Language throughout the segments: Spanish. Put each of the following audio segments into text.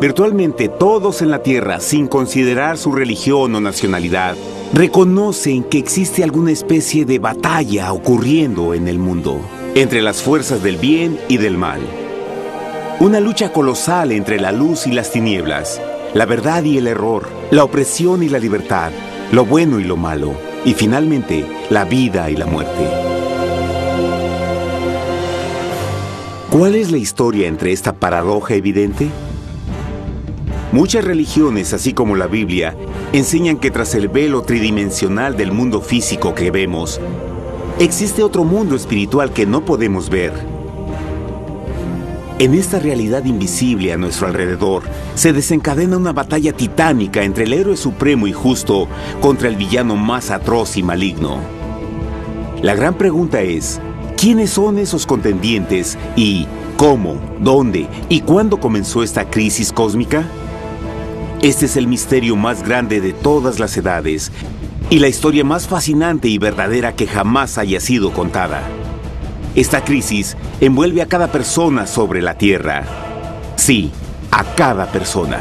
Virtualmente todos en la Tierra, sin considerar su religión o nacionalidad, reconocen que existe alguna especie de batalla ocurriendo en el mundo, entre las fuerzas del bien y del mal. Una lucha colosal entre la luz y las tinieblas, la verdad y el error, la opresión y la libertad, lo bueno y lo malo, y finalmente, la vida y la muerte. ¿Cuál es la historia entre esta paradoja evidente? Muchas religiones, así como la Biblia, enseñan que tras el velo tridimensional del mundo físico que vemos, existe otro mundo espiritual que no podemos ver. En esta realidad invisible a nuestro alrededor, se desencadena una batalla titánica entre el héroe supremo y justo contra el villano más atroz y maligno. La gran pregunta es, ¿quiénes son esos contendientes y cómo, dónde y cuándo comenzó esta crisis cósmica? Este es el misterio más grande de todas las edades y la historia más fascinante y verdadera que jamás haya sido contada. Esta crisis envuelve a cada persona sobre la Tierra. Sí, a cada persona.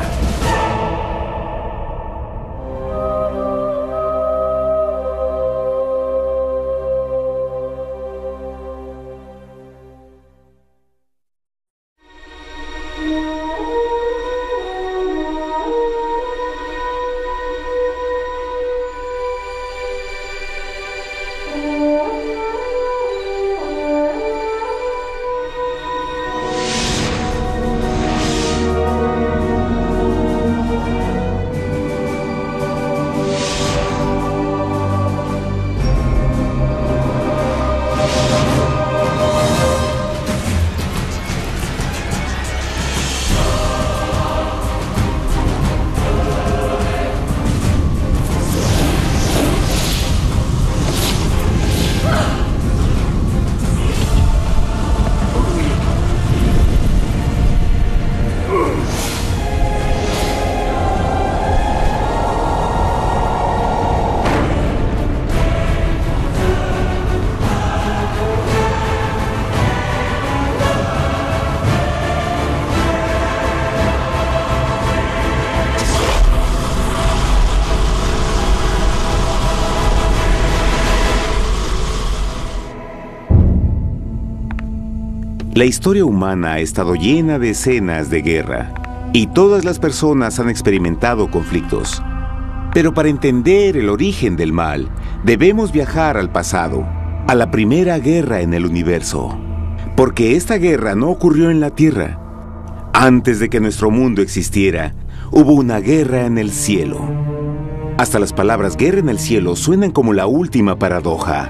La historia humana ha estado llena de escenas de guerra, y todas las personas han experimentado conflictos. Pero para entender el origen del mal, debemos viajar al pasado, a la primera guerra en el universo. Porque esta guerra no ocurrió en la Tierra. Antes de que nuestro mundo existiera, hubo una guerra en el cielo. Hasta las palabras guerra en el cielo suenan como la última paradoja.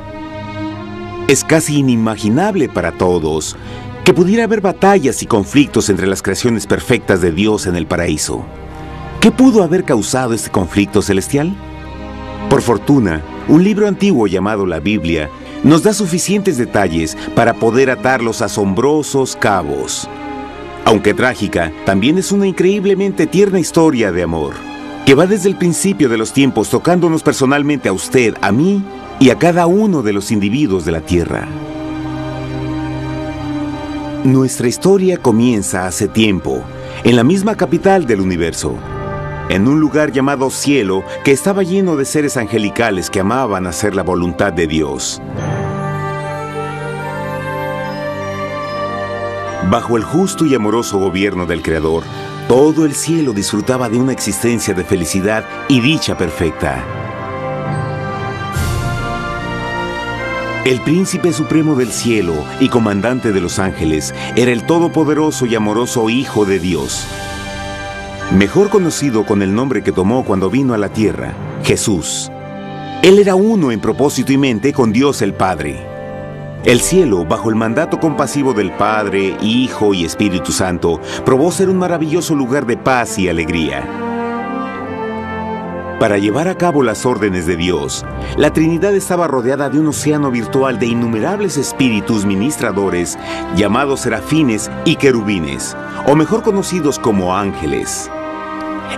Es casi inimaginable para todos que pudiera haber batallas y conflictos entre las creaciones perfectas de Dios en el paraíso. ¿Qué pudo haber causado este conflicto celestial? Por fortuna, un libro antiguo llamado la Biblia nos da suficientes detalles para poder atar los asombrosos cabos. Aunque trágica, también es una increíblemente tierna historia de amor, que va desde el principio de los tiempos tocándonos personalmente a usted, a mí y a cada uno de los individuos de la Tierra. Nuestra historia comienza hace tiempo, en la misma capital del universo, en un lugar llamado Cielo que estaba lleno de seres angelicales que amaban hacer la voluntad de Dios. Bajo el justo y amoroso gobierno del Creador, todo el cielo disfrutaba de una existencia de felicidad y dicha perfecta. El príncipe supremo del cielo y comandante de los ángeles era el todopoderoso y amoroso Hijo de Dios, mejor conocido con el nombre que tomó cuando vino a la tierra, Jesús. Él era uno en propósito y mente con Dios el Padre. El cielo, bajo el mandato compasivo del Padre, Hijo y Espíritu Santo, probó ser un maravilloso lugar de paz y alegría. Para llevar a cabo las órdenes de Dios, la Trinidad estaba rodeada de un océano virtual de innumerables espíritus ministradores llamados serafines y querubines, o mejor conocidos como ángeles.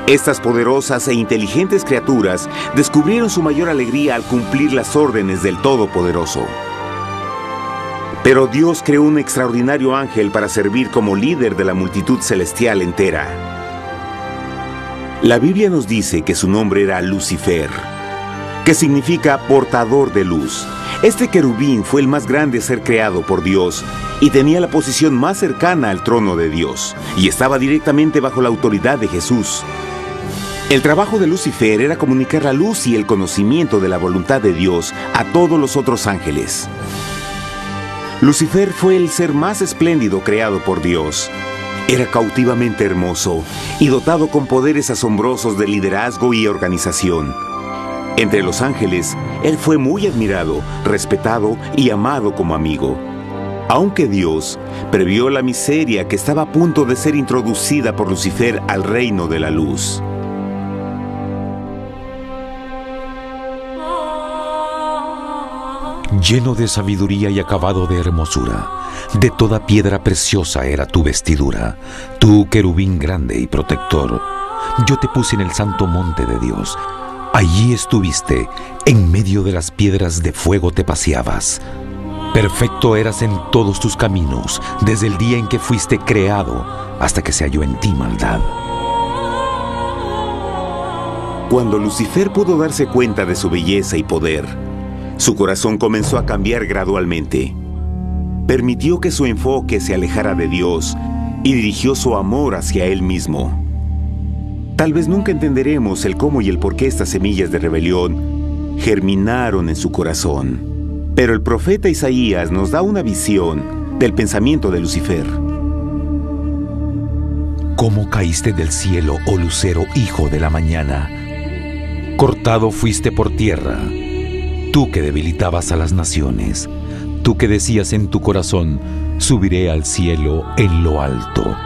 Estas poderosas e inteligentes criaturas descubrieron su mayor alegría al cumplir las órdenes del Todopoderoso. Pero Dios creó un extraordinario ángel para servir como líder de la multitud celestial entera. La Biblia nos dice que su nombre era Lucifer, que significa portador de luz. Este querubín fue el más grande ser creado por Dios y tenía la posición más cercana al trono de Dios y estaba directamente bajo la autoridad de Jesús. El trabajo de Lucifer era comunicar la luz y el conocimiento de la voluntad de Dios a todos los otros ángeles. Lucifer fue el ser más espléndido creado por Dios. Era cautivamente hermoso y dotado con poderes asombrosos de liderazgo y organización. Entre los ángeles, él fue muy admirado, respetado y amado como amigo. Aunque Dios previó la miseria que estaba a punto de ser introducida por Lucifer al reino de la luz. Lleno de sabiduría y acabado de hermosura, de toda piedra preciosa era tu vestidura, tú querubín grande y protector. Yo te puse en el santo monte de Dios. Allí estuviste, en medio de las piedras de fuego te paseabas. Perfecto eras en todos tus caminos, desde el día en que fuiste creado, hasta que se halló en ti maldad. Cuando Lucifer pudo darse cuenta de su belleza y poder, su corazón comenzó a cambiar gradualmente. Permitió que su enfoque se alejara de Dios y dirigió su amor hacia él mismo. Tal vez nunca entenderemos el cómo y el por qué estas semillas de rebelión germinaron en su corazón. Pero el profeta Isaías nos da una visión del pensamiento de Lucifer. ¿Cómo caíste del cielo, oh lucero, hijo de la mañana? Cortado fuiste por tierra, tú que debilitabas a las naciones, tú que decías en tu corazón, subiré al cielo en lo alto,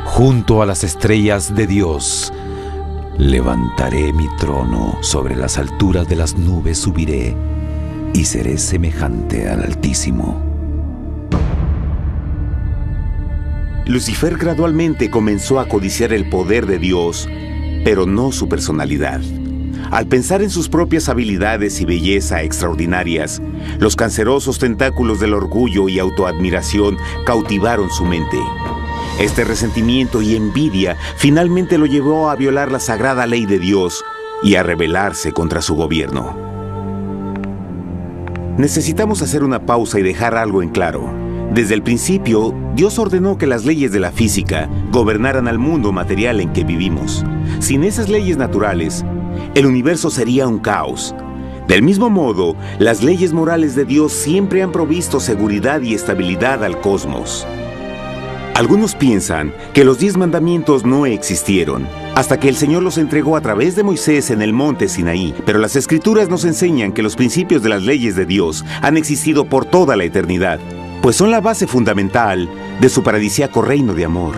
junto a las estrellas de Dios. Levantaré mi trono, sobre las alturas de las nubes subiré, y seré semejante al Altísimo. Lucifer gradualmente comenzó a codiciar el poder de Dios, pero no su personalidad. Al pensar en sus propias habilidades y belleza extraordinarias, los cancerosos tentáculos del orgullo y autoadmiración cautivaron su mente. Este resentimiento y envidia finalmente lo llevó a violar la sagrada ley de Dios y a rebelarse contra su gobierno. Necesitamos hacer una pausa y dejar algo en claro. Desde el principio, Dios ordenó que las leyes de la física gobernaran al mundo material en que vivimos. Sin esas leyes naturales, el universo sería un caos. Del mismo modo, las leyes morales de Dios siempre han provisto seguridad y estabilidad al cosmos. Algunos piensan que los 10 mandamientos no existieron, hasta que el Señor los entregó a través de Moisés en el monte Sinaí, pero las Escrituras nos enseñan que los principios de las leyes de Dios han existido por toda la eternidad, pues son la base fundamental de su paradisíaco reino de amor.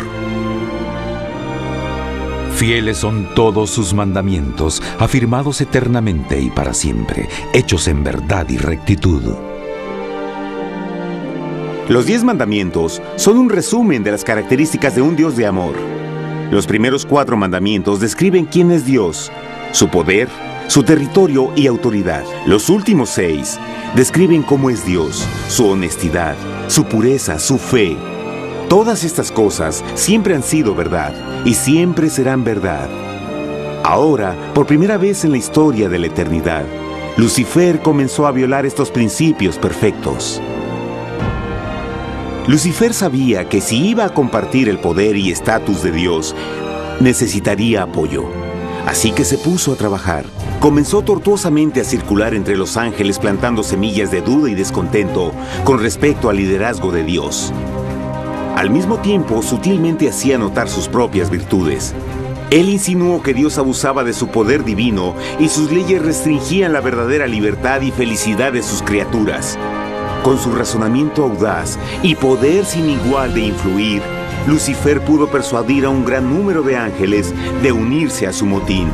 Fieles son todos sus mandamientos, afirmados eternamente y para siempre, hechos en verdad y rectitud. Los 10 mandamientos son un resumen de las características de un Dios de amor. Los primeros 4 mandamientos describen quién es Dios, su poder, su territorio y autoridad. Los últimos 6 describen cómo es Dios, su honestidad, su pureza, su fe. Todas estas cosas siempre han sido verdad y siempre serán verdad. Ahora, por primera vez en la historia de la eternidad, Lucifer comenzó a violar estos principios perfectos. Lucifer sabía que si iba a compartir el poder y estatus de Dios, necesitaría apoyo. Así que se puso a trabajar. Comenzó tortuosamente a circular entre los ángeles plantando semillas de duda y descontento con respecto al liderazgo de Dios. Al mismo tiempo, sutilmente hacía notar sus propias virtudes. Él insinuó que Dios abusaba de su poder divino y sus leyes restringían la verdadera libertad y felicidad de sus criaturas. Con su razonamiento audaz y poder sin igual de influir, Lucifer pudo persuadir a un gran número de ángeles de unirse a su motín.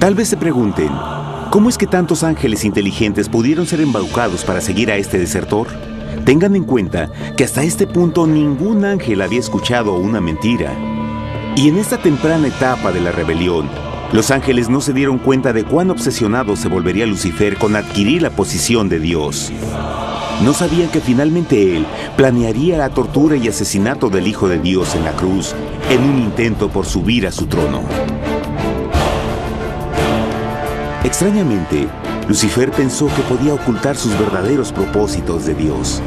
Tal vez se pregunten, ¿cómo es que tantos ángeles inteligentes pudieron ser embaucados para seguir a este desertor? Tengan en cuenta que hasta este punto ningún ángel había escuchado una mentira. Y en esta temprana etapa de la rebelión, Los ángeles no se dieron cuenta de cuán obsesionado se volvería Lucifer con adquirir la posición de Dios. No sabían que finalmente él planearía la tortura y asesinato del Hijo de Dios en la cruz en un intento por subir a su trono. Extrañamente, Lucifer pensó que podía ocultar sus verdaderos propósitos de Dios.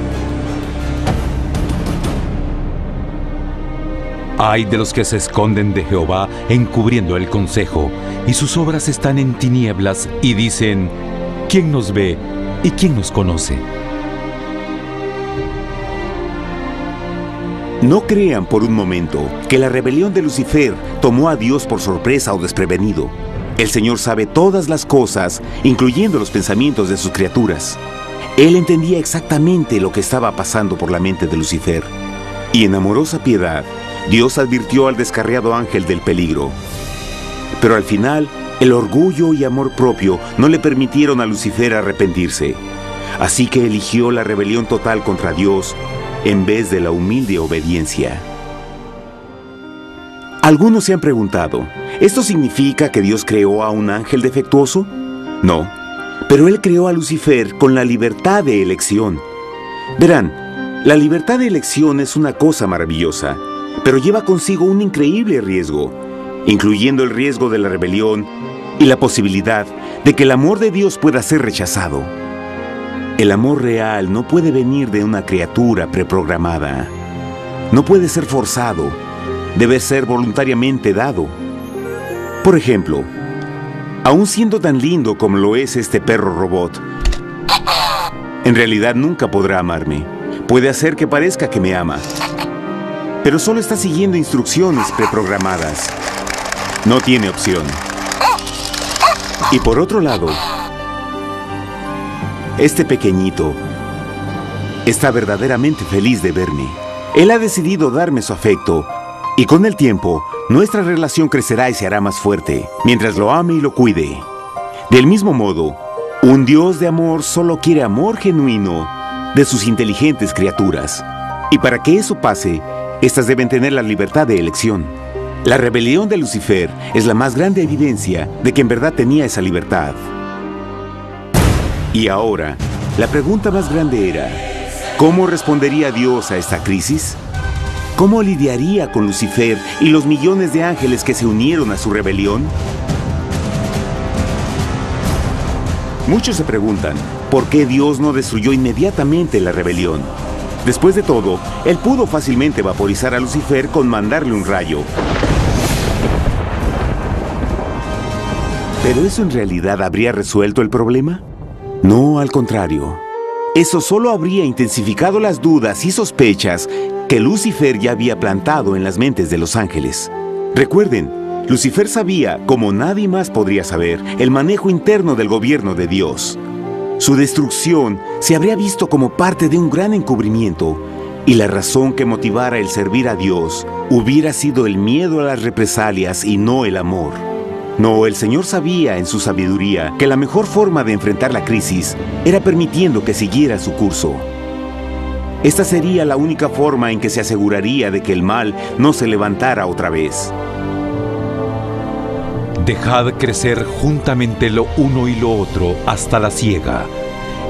Ay de los que se esconden de Jehová encubriendo el consejo, y sus obras están en tinieblas, y dicen: ¿quién nos ve y quién nos conoce? No crean por un momento que la rebelión de Lucifer tomó a Dios por sorpresa o desprevenido. El Señor sabe todas las cosas, incluyendo los pensamientos de sus criaturas. Él entendía exactamente lo que estaba pasando por la mente de Lucifer. Y en amorosa piedad, Dios advirtió al descarriado ángel del peligro. Pero al final, el orgullo y amor propio no le permitieron a Lucifer arrepentirse. Así que eligió la rebelión total contra Dios en vez de la humilde obediencia. Algunos se han preguntado, ¿esto significa que Dios creó a un ángel defectuoso? No, pero Él creó a Lucifer con la libertad de elección. Verán, la libertad de elección es una cosa maravillosa, pero lleva consigo un increíble riesgo, incluyendo el riesgo de la rebelión y la posibilidad de que el amor de Dios pueda ser rechazado. El amor real no puede venir de una criatura preprogramada. No puede ser forzado. Debe ser voluntariamente dado. Por ejemplo, aun siendo tan lindo como lo es este perro robot, en realidad nunca podrá amarme. Puede hacer que parezca que me ama, pero solo está siguiendo instrucciones preprogramadas. No tiene opción. Y por otro lado, este pequeñito está verdaderamente feliz de verme. Él ha decidido darme su afecto, y con el tiempo, nuestra relación crecerá y se hará más fuerte, mientras lo ame y lo cuide. Del mismo modo, un Dios de amor solo quiere amor genuino de sus inteligentes criaturas. Y para que eso pase, estas deben tener la libertad de elección. La rebelión de Lucifer es la más grande evidencia de que en verdad tenía esa libertad. Y ahora, la pregunta más grande era, ¿cómo respondería Dios a esta crisis? ¿Cómo lidiaría con Lucifer y los millones de ángeles que se unieron a su rebelión? Muchos se preguntan, ¿por qué Dios no destruyó inmediatamente la rebelión? Después de todo, Él pudo fácilmente vaporizar a Lucifer con mandarle un rayo. ¿Pero eso en realidad habría resuelto el problema? No, al contrario. Eso solo habría intensificado las dudas y sospechas que Lucifer ya había plantado en las mentes de los ángeles. Recuerden, Lucifer sabía, como nadie más podría saber, el manejo interno del gobierno de Dios. Su destrucción se habría visto como parte de un gran encubrimiento, y la razón que motivara el servir a Dios hubiera sido el miedo a las represalias y no el amor. No, el Señor sabía en su sabiduría que la mejor forma de enfrentar la crisis era permitiendo que siguiera su curso. Esta sería la única forma en que se aseguraría de que el mal no se levantara otra vez. Dejad crecer juntamente lo uno y lo otro hasta la siega.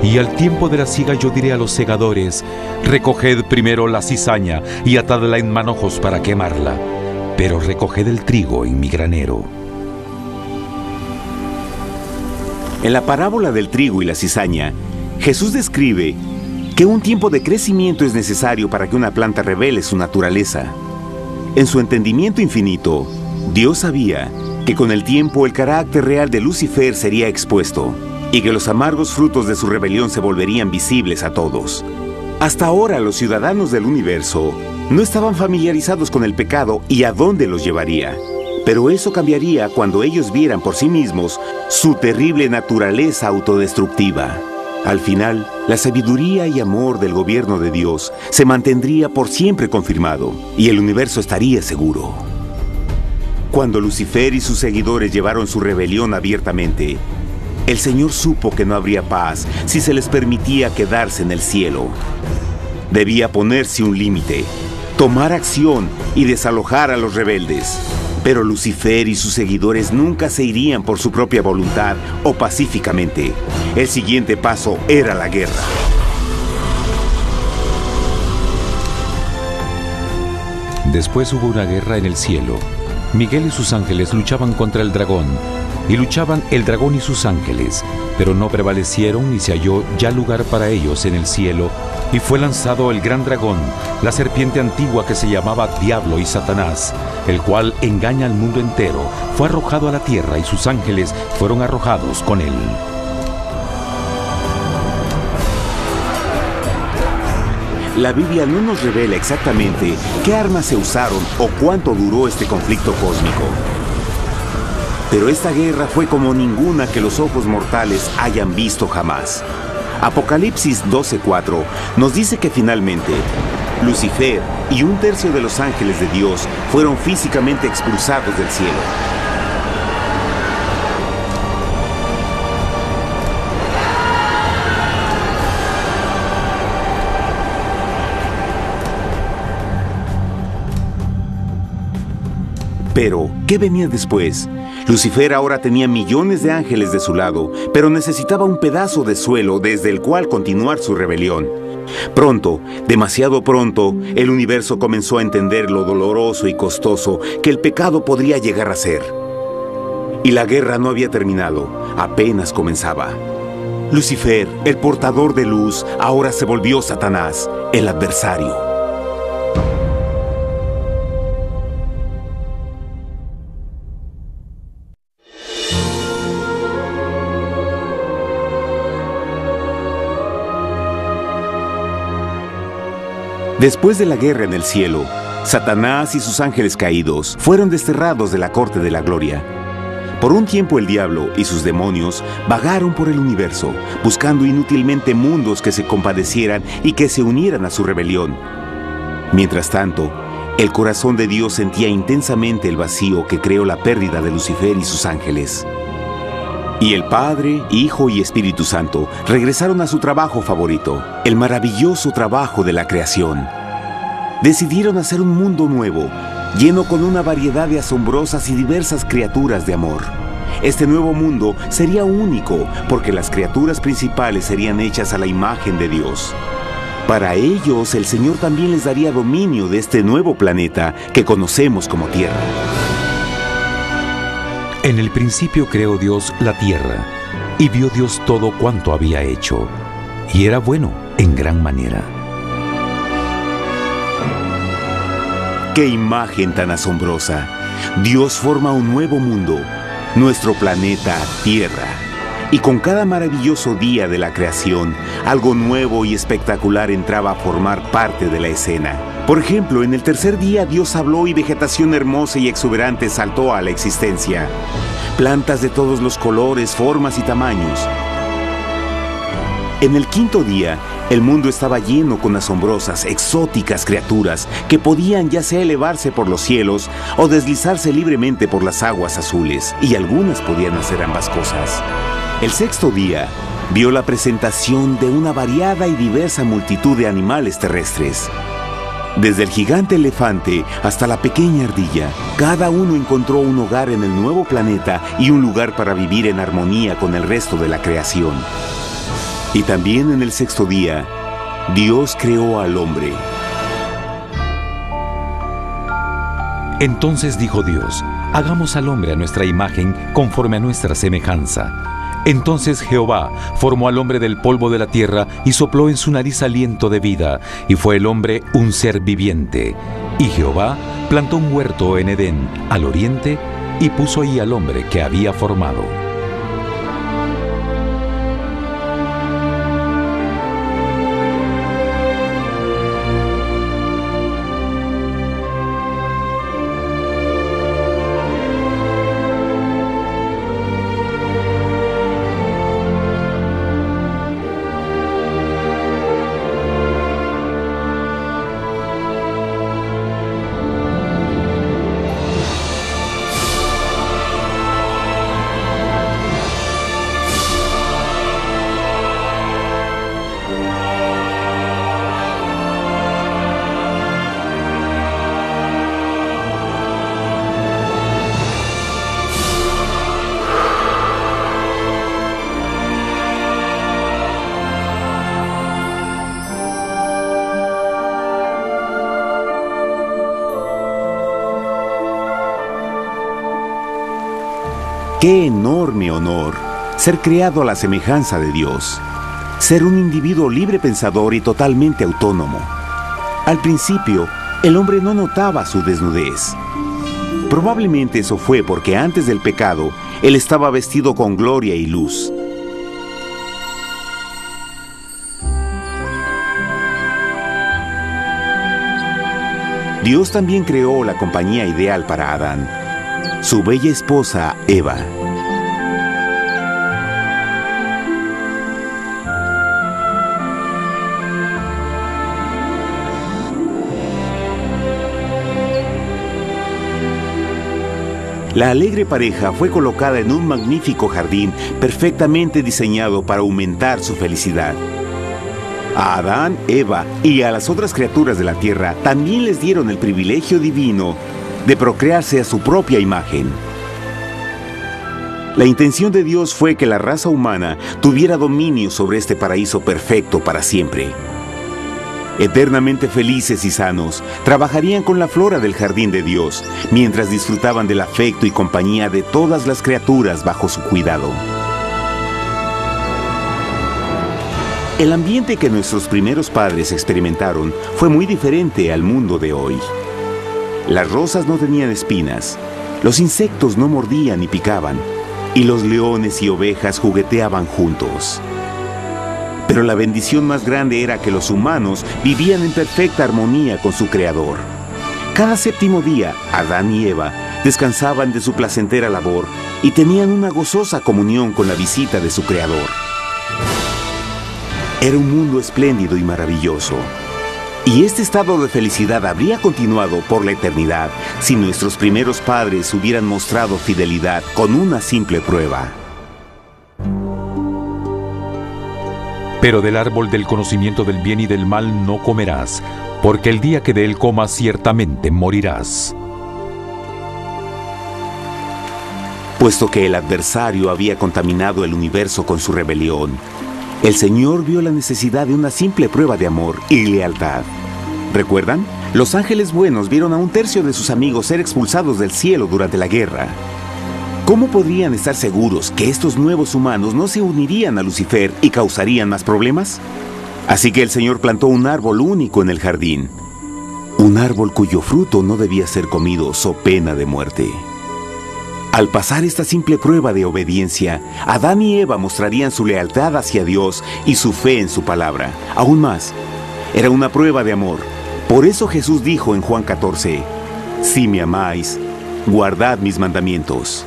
Y al tiempo de la siega yo diré a los segadores: recoged primero la cizaña y atadla en manojos para quemarla, pero recoged el trigo en mi granero. En la parábola del trigo y la cizaña, Jesús describe que un tiempo de crecimiento es necesario para que una planta revele su naturaleza. En su entendimiento infinito, Dios sabía que con el tiempo el carácter real de Lucifer sería expuesto y que los amargos frutos de su rebelión se volverían visibles a todos. Hasta ahora los ciudadanos del universo no estaban familiarizados con el pecado y a dónde los llevaría. Pero eso cambiaría cuando ellos vieran por sí mismos su terrible naturaleza autodestructiva. Al final, la sabiduría y amor del gobierno de Dios se mantendría por siempre confirmado y el universo estaría seguro. Cuando Lucifer y sus seguidores llevaron su rebelión abiertamente, el Señor supo que no habría paz si se les permitía quedarse en el cielo. Debía ponerse un límite, tomar acción y desalojar a los rebeldes. Pero Lucifer y sus seguidores nunca se irían por su propia voluntad o pacíficamente. El siguiente paso era la guerra. Después hubo una guerra en el cielo. Miguel y sus ángeles luchaban contra el dragón, y luchaban el dragón y sus ángeles, pero no prevalecieron ni se halló ya lugar para ellos en el cielo, y fue lanzado el gran dragón, la serpiente antigua que se llamaba Diablo y Satanás, el cual engaña al mundo entero. Fue arrojado a la tierra y sus ángeles fueron arrojados con él. La Biblia no nos revela exactamente qué armas se usaron o cuánto duró este conflicto cósmico. Pero esta guerra fue como ninguna que los ojos mortales hayan visto jamás. Apocalipsis 12:4 nos dice que finalmente Lucifer y un tercio de los ángeles de Dios fueron físicamente expulsados del cielo. Pero, ¿qué venía después? Lucifer ahora tenía millones de ángeles de su lado, pero necesitaba un pedazo de suelo desde el cual continuar su rebelión. Pronto, demasiado pronto, el universo comenzó a entender lo doloroso y costoso que el pecado podría llegar a ser. Y la guerra no había terminado, apenas comenzaba. Lucifer, el portador de luz, ahora se volvió Satanás, el adversario. Después de la guerra en el cielo, Satanás y sus ángeles caídos fueron desterrados de la corte de la gloria. Por un tiempo el diablo y sus demonios vagaron por el universo, buscando inútilmente mundos que se compadecieran y que se unieran a su rebelión. Mientras tanto, el corazón de Dios sentía intensamente el vacío que creó la pérdida de Lucifer y sus ángeles. Y el Padre, Hijo y Espíritu Santo regresaron a su trabajo favorito, el maravilloso trabajo de la creación. Decidieron hacer un mundo nuevo, lleno con una variedad de asombrosas y diversas criaturas de amor. Este nuevo mundo sería único, porque las criaturas principales serían hechas a la imagen de Dios. Para ellos, el Señor también les daría dominio de este nuevo planeta que conocemos como Tierra. En el principio creó Dios la tierra, y vio Dios todo cuanto había hecho, y era bueno en gran manera. ¡Qué imagen tan asombrosa! Dios forma un nuevo mundo, nuestro planeta Tierra. Y con cada maravilloso día de la creación, algo nuevo y espectacular entraba a formar parte de la escena. Por ejemplo, en el tercer día Dios habló y vegetación hermosa y exuberante saltó a la existencia. Plantas de todos los colores, formas y tamaños. En el quinto día, el mundo estaba lleno con asombrosas, exóticas criaturas que podían ya sea elevarse por los cielos o deslizarse libremente por las aguas azules, y algunas podían hacer ambas cosas. El sexto día vio la presentación de una variada y diversa multitud de animales terrestres. Desde el gigante elefante hasta la pequeña ardilla, cada uno encontró un hogar en el nuevo planeta y un lugar para vivir en armonía con el resto de la creación. Y también en el sexto día, Dios creó al hombre. Entonces dijo Dios: hagamos al hombre a nuestra imagen, conforme a nuestra semejanza. Entonces Jehová formó al hombre del polvo de la tierra y sopló en su nariz aliento de vida, y fue el hombre un ser viviente. Y Jehová plantó un huerto en Edén, al oriente, y puso ahí al hombre que había formado. ¡Qué enorme honor! Ser creado a la semejanza de Dios. Ser un individuo libre pensador y totalmente autónomo. Al principio, el hombre no notaba su desnudez. Probablemente eso fue porque antes del pecado, él estaba vestido con gloria y luz. Dios también creó la compañía ideal para Adán, su bella esposa Eva. La alegre pareja fue colocada en un magnífico jardín perfectamente diseñado para aumentar su felicidad. A Adán, Eva y a las otras criaturas de la tierra también les dieron el privilegio divino de procrearse a su propia imagen. La intención de Dios fue que la raza humana tuviera dominio sobre este paraíso perfecto para siempre. Eternamente felices y sanos, trabajarían con la flora del jardín de Dios, mientras disfrutaban del afecto y compañía de todas las criaturas bajo su cuidado. El ambiente que nuestros primeros padres experimentaron fue muy diferente al mundo de hoy. Las rosas no tenían espinas, los insectos no mordían ni picaban, y los leones y ovejas jugueteaban juntos. Pero la bendición más grande era que los humanos vivían en perfecta armonía con su Creador. Cada séptimo día, Adán y Eva descansaban de su placentera labor y tenían una gozosa comunión con la visita de su Creador. Era un mundo espléndido y maravilloso. Y este estado de felicidad habría continuado por la eternidad si nuestros primeros padres hubieran mostrado fidelidad con una simple prueba. Pero del árbol del conocimiento del bien y del mal no comerás, porque el día que de él comas ciertamente morirás. Puesto que el adversario había contaminado el universo con su rebelión, el Señor vio la necesidad de una simple prueba de amor y lealtad. ¿Recuerdan? Los ángeles buenos vieron a un tercio de sus amigos ser expulsados del cielo durante la guerra. ¿Cómo podrían estar seguros que estos nuevos humanos no se unirían a Lucifer y causarían más problemas? Así que el Señor plantó un árbol único en el jardín. Un árbol cuyo fruto no debía ser comido so pena de muerte. Al pasar esta simple prueba de obediencia, Adán y Eva mostrarían su lealtad hacia Dios y su fe en su palabra. Aún más, era una prueba de amor. Por eso Jesús dijo en Juan 14, «Si me amáis, guardad mis mandamientos».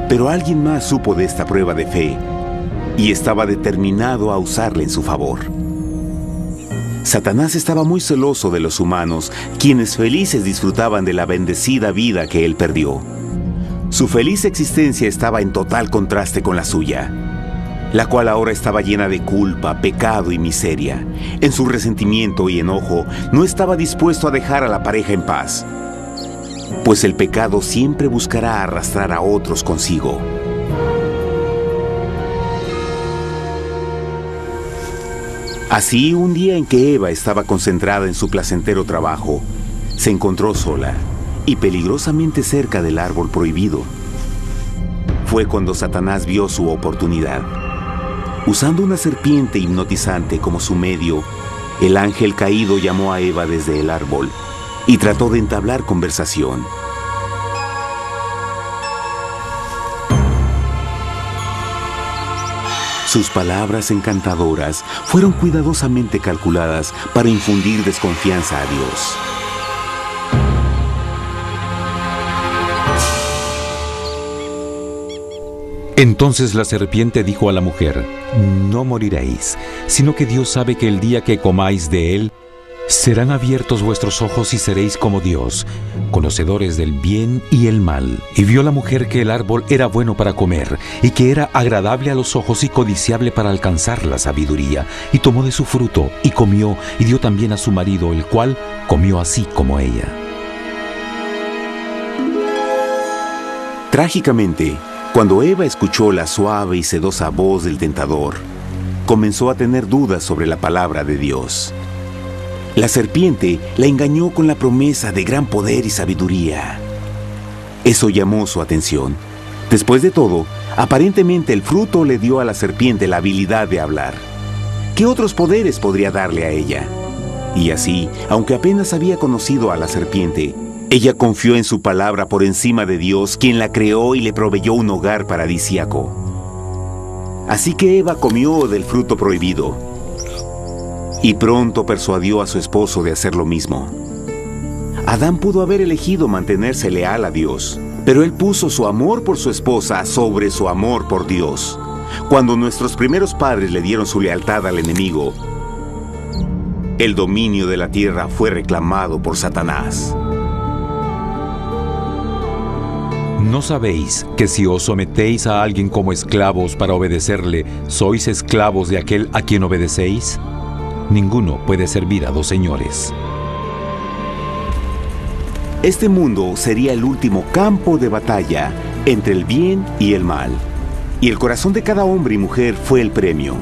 Pero alguien más supo de esta prueba de fe y estaba determinado a usarla en su favor. Satanás estaba muy celoso de los humanos, quienes felices disfrutaban de la bendecida vida que él perdió. Su feliz existencia estaba en total contraste con la suya, la cual ahora estaba llena de culpa, pecado y miseria. En su resentimiento y enojo, no estaba dispuesto a dejar a la pareja en paz, pues el pecado siempre buscará arrastrar a otros consigo. Así, un día en que Eva estaba concentrada en su placentero trabajo, se encontró sola y peligrosamente cerca del árbol prohibido. Fue cuando Satanás vio su oportunidad. Usando una serpiente hipnotizante como su medio, el ángel caído llamó a Eva desde el árbol y trató de entablar conversación. Sus palabras encantadoras fueron cuidadosamente calculadas para infundir desconfianza a Dios. Entonces la serpiente dijo a la mujer, «No moriréis, sino que Dios sabe que el día que comáis de él, serán abiertos vuestros ojos y seréis como Dios, conocedores del bien y el mal». Y vio la mujer que el árbol era bueno para comer, y que era agradable a los ojos y codiciable para alcanzar la sabiduría, y tomó de su fruto, y comió, y dio también a su marido, el cual comió así como ella. Trágicamente, cuando Eva escuchó la suave y sedosa voz del tentador, comenzó a tener dudas sobre la palabra de Dios. La serpiente la engañó con la promesa de gran poder y sabiduría. Eso llamó su atención. Después de todo, aparentemente el fruto le dio a la serpiente la habilidad de hablar. ¿Qué otros poderes podría darle a ella? Y así, aunque apenas había conocido a la serpiente, ella confió en su palabra por encima de Dios, quien la creó y le proveyó un hogar paradisíaco. Así que Eva comió del fruto prohibido y pronto persuadió a su esposo de hacer lo mismo. Adán pudo haber elegido mantenerse leal a Dios, pero él puso su amor por su esposa sobre su amor por Dios. Cuando nuestros primeros padres le dieron su lealtad al enemigo, el dominio de la tierra fue reclamado por Satanás. ¿No sabéis que si os sometéis a alguien como esclavos para obedecerle, sois esclavos de aquel a quien obedecéis? Ninguno puede servir a dos señores. Este mundo sería el último campo de batalla entre el bien y el mal. Y el corazón de cada hombre y mujer fue el premio.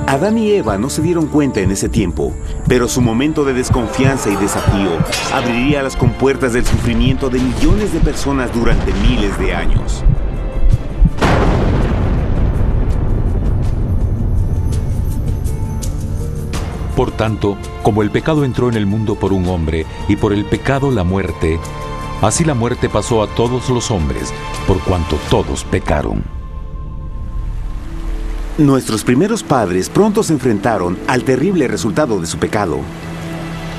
Adán y Eva no se dieron cuenta en ese tiempo, pero su momento de desconfianza y desafío abriría las compuertas del sufrimiento de millones de personas durante miles de años. Por tanto, como el pecado entró en el mundo por un hombre, y por el pecado la muerte, así la muerte pasó a todos los hombres, por cuanto todos pecaron. Nuestros primeros padres pronto se enfrentaron al terrible resultado de su pecado.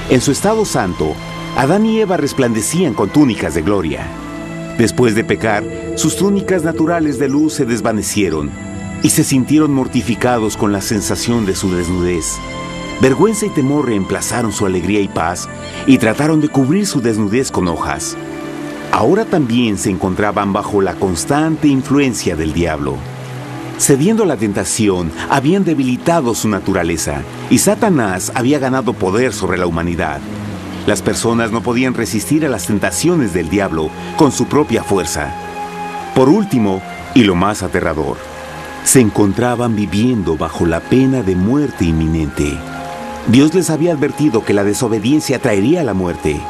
En su estado santo, Adán y Eva resplandecían con túnicas de gloria. Después de pecar, sus túnicas naturales de luz se desvanecieron y se sintieron mortificados con la sensación de su desnudez. Vergüenza y temor reemplazaron su alegría y paz y trataron de cubrir su desnudez con hojas. Ahora también se encontraban bajo la constante influencia del diablo. Cediendo a la tentación, habían debilitado su naturaleza y Satanás había ganado poder sobre la humanidad. Las personas no podían resistir a las tentaciones del diablo con su propia fuerza. Por último, y lo más aterrador, se encontraban viviendo bajo la pena de muerte inminente. Dios les había advertido que la desobediencia traería la muerte.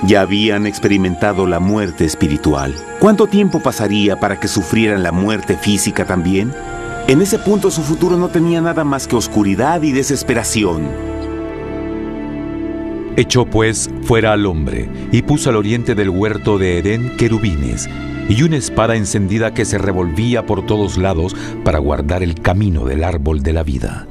Ya habían experimentado la muerte espiritual. ¿Cuánto tiempo pasaría para que sufrieran la muerte física también? En ese punto su futuro no tenía nada más que oscuridad y desesperación. Echó pues fuera al hombre, y puso al oriente del huerto de Edén querubines, y una espada encendida que se revolvía por todos lados para guardar el camino del árbol de la vida.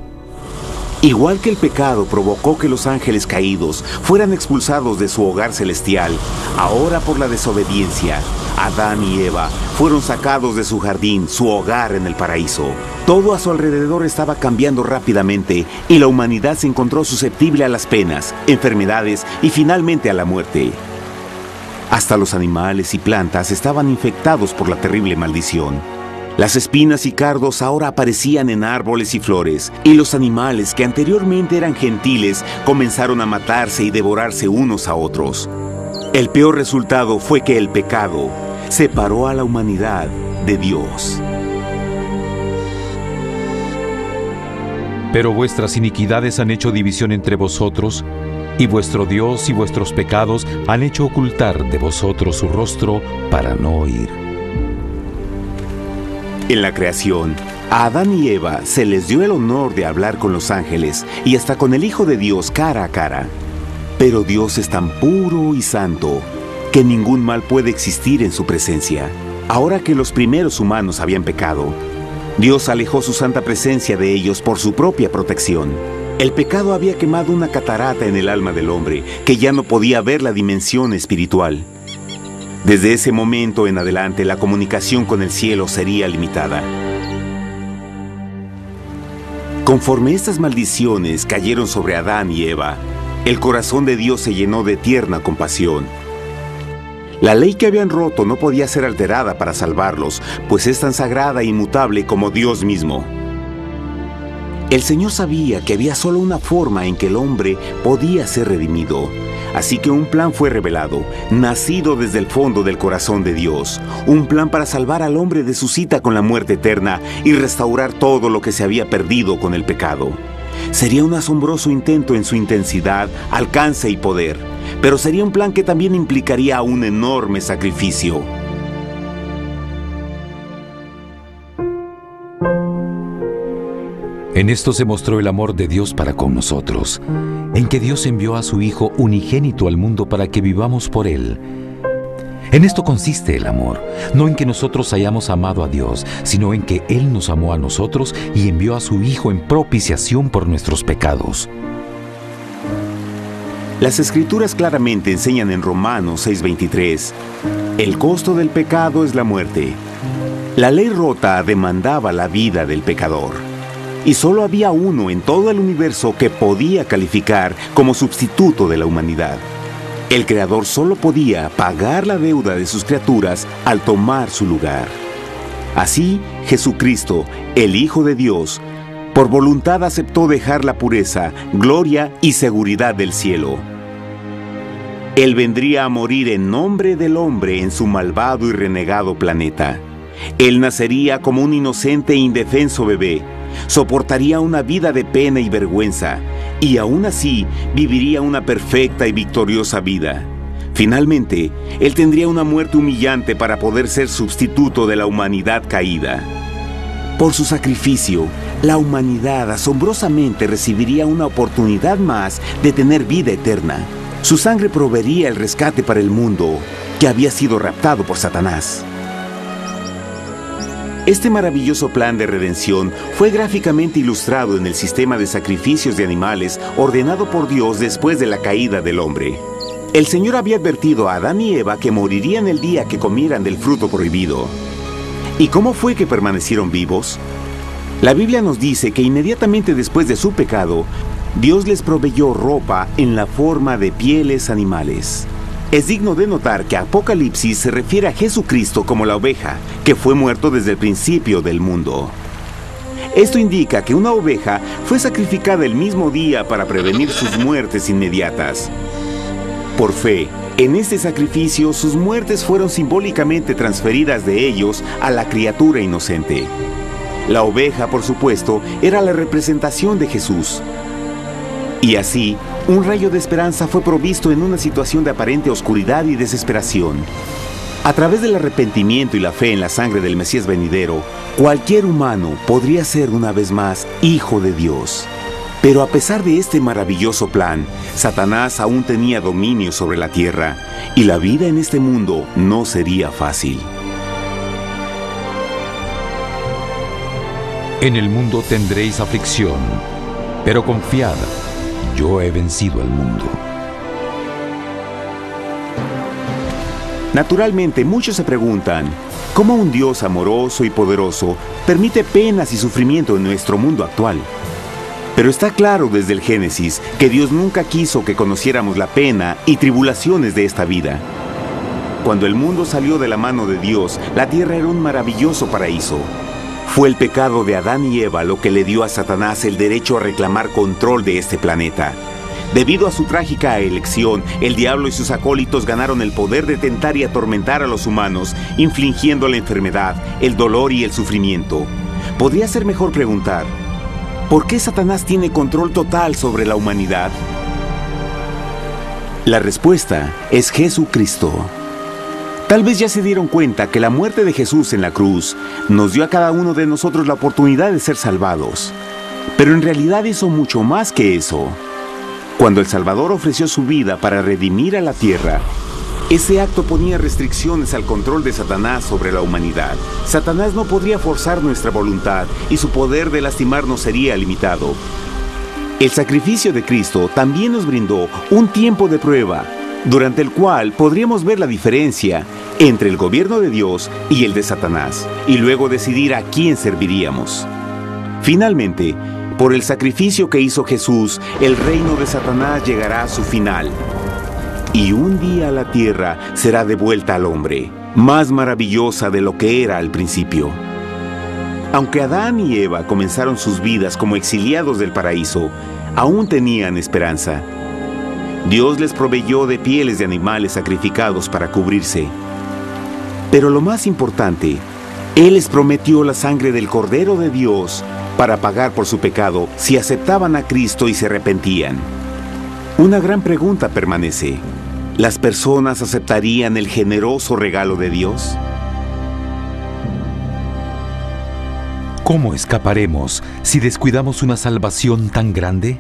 Igual que el pecado provocó que los ángeles caídos fueran expulsados de su hogar celestial, ahora por la desobediencia, Adán y Eva fueron sacados de su jardín, su hogar en el paraíso. Todo a su alrededor estaba cambiando rápidamente y la humanidad se encontró susceptible a las penas, enfermedades y finalmente a la muerte. Hasta los animales y plantas estaban infectados por la terrible maldición. Las espinas y cardos ahora aparecían en árboles y flores, y los animales que anteriormente eran gentiles comenzaron a matarse y devorarse unos a otros. El peor resultado fue que el pecado separó a la humanidad de Dios. Pero vuestras iniquidades han hecho división entre vosotros, y vuestro Dios y vuestros pecados han hecho ocultar de vosotros su rostro para no oír. En la creación, a Adán y Eva se les dio el honor de hablar con los ángeles y hasta con el Hijo de Dios cara a cara. Pero Dios es tan puro y santo que ningún mal puede existir en su presencia. Ahora que los primeros humanos habían pecado, Dios alejó su santa presencia de ellos por su propia protección. El pecado había quemado una catarata en el alma del hombre que ya no podía ver la dimensión espiritual. Desde ese momento en adelante, la comunicación con el cielo sería limitada. Conforme estas maldiciones cayeron sobre Adán y Eva, el corazón de Dios se llenó de tierna compasión. La ley que habían roto no podía ser alterada para salvarlos, pues es tan sagrada e inmutable como Dios mismo. El Señor sabía que había solo una forma en que el hombre podía ser redimido. Así que un plan fue revelado, nacido desde el fondo del corazón de Dios. Un plan para salvar al hombre de su cita con la muerte eterna y restaurar todo lo que se había perdido con el pecado. Sería un asombroso intento en su intensidad, alcance y poder, pero sería un plan que también implicaría un enorme sacrificio. En esto se mostró el amor de Dios para con nosotros, en que Dios envió a su Hijo unigénito al mundo para que vivamos por Él. En esto consiste el amor, no en que nosotros hayamos amado a Dios, sino en que Él nos amó a nosotros y envió a su Hijo en propiciación por nuestros pecados. Las Escrituras claramente enseñan en Romanos 6:23, el costo del pecado es la muerte. La ley rota demandaba la vida del pecador. Y solo había uno en todo el universo que podía calificar como sustituto de la humanidad. El Creador solo podía pagar la deuda de sus criaturas al tomar su lugar. Así, Jesucristo, el Hijo de Dios, por voluntad aceptó dejar la pureza, gloria y seguridad del cielo. Él vendría a morir en nombre del hombre en su malvado y renegado planeta. Él nacería como un inocente e indefenso bebé, soportaría una vida de pena y vergüenza, y aún así viviría una perfecta y victoriosa vida. Finalmente, Él tendría una muerte humillante para poder ser sustituto de la humanidad caída. Por su sacrificio, la humanidad asombrosamente recibiría una oportunidad más de tener vida eterna. Su sangre proveería el rescate para el mundo que había sido raptado por Satanás. Este maravilloso plan de redención fue gráficamente ilustrado en el sistema de sacrificios de animales ordenado por Dios después de la caída del hombre. El Señor había advertido a Adán y Eva que morirían el día que comieran del fruto prohibido. ¿Y cómo fue que permanecieron vivos? La Biblia nos dice que inmediatamente después de su pecado, Dios les proveyó ropa en la forma de pieles animales. Es digno de notar que Apocalipsis se refiere a Jesucristo como la oveja, que fue muerto desde el principio del mundo. Esto indica que una oveja fue sacrificada el mismo día para prevenir sus muertes inmediatas. Por fe, en este sacrificio sus muertes fueron simbólicamente transferidas de ellos a la criatura inocente. La oveja, por supuesto, era la representación de Jesús. Y así, un rayo de esperanza fue provisto en una situación de aparente oscuridad y desesperación. A través del arrepentimiento y la fe en la sangre del Mesías venidero, cualquier humano podría ser una vez más hijo de Dios. Pero a pesar de este maravilloso plan, Satanás aún tenía dominio sobre la tierra, y la vida en este mundo no sería fácil. En el mundo tendréis aflicción, pero confiad, yo he vencido al mundo. Naturalmente, muchos se preguntan, ¿cómo un Dios amoroso y poderoso permite penas y sufrimiento en nuestro mundo actual? Pero está claro desde el Génesis que Dios nunca quiso que conociéramos la pena y tribulaciones de esta vida. Cuando el mundo salió de la mano de Dios, la tierra era un maravilloso paraíso. Fue el pecado de Adán y Eva lo que le dio a Satanás el derecho a reclamar control de este planeta. Debido a su trágica elección, el diablo y sus acólitos ganaron el poder de tentar y atormentar a los humanos, infligiendo la enfermedad, el dolor y el sufrimiento. Podría ser mejor preguntar, ¿por qué Satanás tiene control total sobre la humanidad? La respuesta es Jesucristo. Tal vez ya se dieron cuenta que la muerte de Jesús en la cruz nos dio a cada uno de nosotros la oportunidad de ser salvados. Pero en realidad hizo mucho más que eso. Cuando el Salvador ofreció su vida para redimir a la tierra, ese acto ponía restricciones al control de Satanás sobre la humanidad. Satanás no podría forzar nuestra voluntad y su poder de lastimarnos sería limitado. El sacrificio de Cristo también nos brindó un tiempo de prueba, durante el cual podríamos ver la diferencia entre el gobierno de Dios y el de Satanás, y luego decidir a quién serviríamos. Finalmente, por el sacrificio que hizo Jesús, el reino de Satanás llegará a su final. Y un día la tierra será devuelta al hombre, más maravillosa de lo que era al principio. Aunque Adán y Eva comenzaron sus vidas como exiliados del paraíso, aún tenían esperanza. Dios les proveyó de pieles de animales sacrificados para cubrirse. Pero lo más importante, Él les prometió la sangre del Cordero de Dios para pagar por su pecado si aceptaban a Cristo y se arrepentían. Una gran pregunta permanece: ¿las personas aceptarían el generoso regalo de Dios? ¿Cómo escaparemos si descuidamos una salvación tan grande?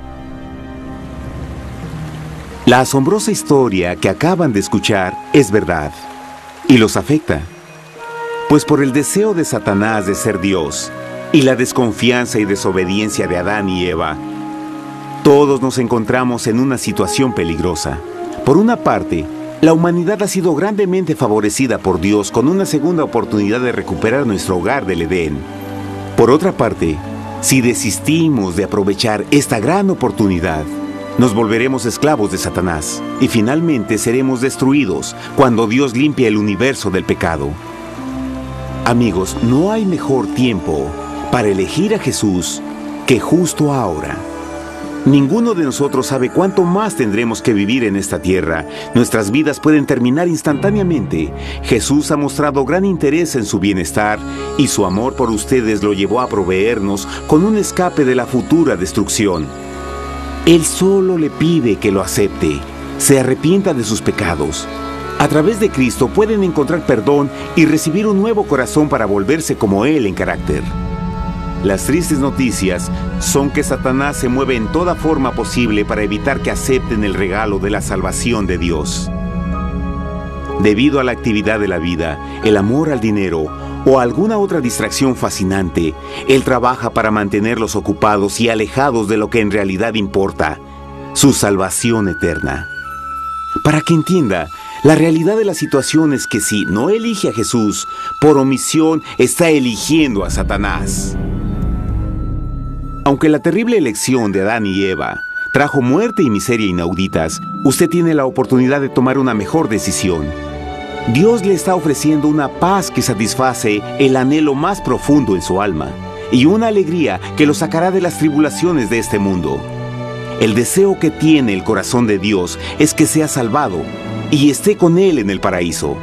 La asombrosa historia que acaban de escuchar es verdad y los afecta. Pues por el deseo de Satanás de ser Dios y la desconfianza y desobediencia de Adán y Eva, todos nos encontramos en una situación peligrosa. Por una parte, la humanidad ha sido grandemente favorecida por Dios con una segunda oportunidad de recuperar nuestro hogar del Edén. Por otra parte, si desistimos de aprovechar esta gran oportunidad, nos volveremos esclavos de Satanás y finalmente seremos destruidos cuando Dios limpie el universo del pecado. Amigos, no hay mejor tiempo para elegir a Jesús que justo ahora. Ninguno de nosotros sabe cuánto más tendremos que vivir en esta tierra. Nuestras vidas pueden terminar instantáneamente. Jesús ha mostrado gran interés en su bienestar y su amor por ustedes lo llevó a proveernos con un escape de la futura destrucción. Él solo le pide que lo acepte, se arrepienta de sus pecados. A través de Cristo pueden encontrar perdón y recibir un nuevo corazón para volverse como Él en carácter. Las tristes noticias son que Satanás se mueve en toda forma posible para evitar que acepten el regalo de la salvación de Dios. Debido a la actividad de la vida, el amor al dinero o alguna otra distracción fascinante, Él trabaja para mantenerlos ocupados y alejados de lo que en realidad importa, su salvación eterna. Para que entienda, la realidad de la situación es que si no elige a Jesús, por omisión está eligiendo a Satanás. Aunque la terrible elección de Adán y Eva trajo muerte y miseria inauditas, usted tiene la oportunidad de tomar una mejor decisión. Dios le está ofreciendo una paz que satisface el anhelo más profundo en su alma y una alegría que lo sacará de las tribulaciones de este mundo. El deseo que tiene el corazón de Dios es que sea salvado y esté con Él en el paraíso.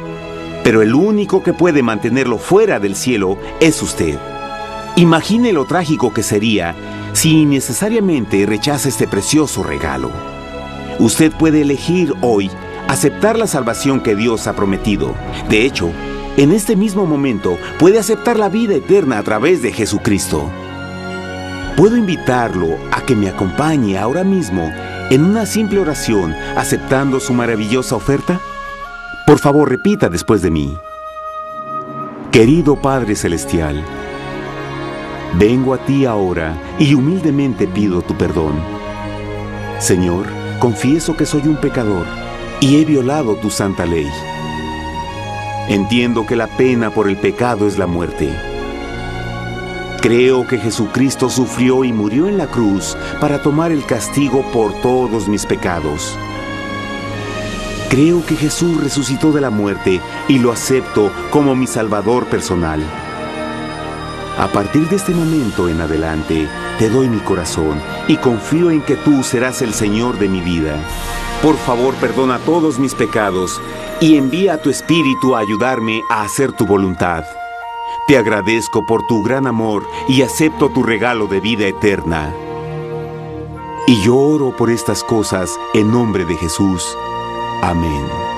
Pero el único que puede mantenerlo fuera del cielo es usted. Imagine lo trágico que sería si innecesariamente rechaza este precioso regalo. Usted puede elegir hoy aceptar la salvación que Dios ha prometido. De hecho, en este mismo momento puede aceptar la vida eterna a través de Jesucristo. ¿Puedo invitarlo a que me acompañe ahora mismo en una simple oración aceptando su maravillosa oferta? Por favor, repita después de mí. Querido Padre Celestial, vengo a ti ahora y humildemente pido tu perdón. Señor, confieso que soy un pecador y he violado tu santa ley. Entiendo que la pena por el pecado es la muerte. Creo que Jesucristo sufrió y murió en la cruz para tomar el castigo por todos mis pecados. Creo que Jesús resucitó de la muerte y lo acepto como mi Salvador personal. A partir de este momento en adelante, te doy mi corazón y confío en que tú serás el Señor de mi vida. Por favor, perdona todos mis pecados y envía a tu Espíritu a ayudarme a hacer tu voluntad. Te agradezco por tu gran amor y acepto tu regalo de vida eterna. Y yo oro por estas cosas en nombre de Jesús. Amén.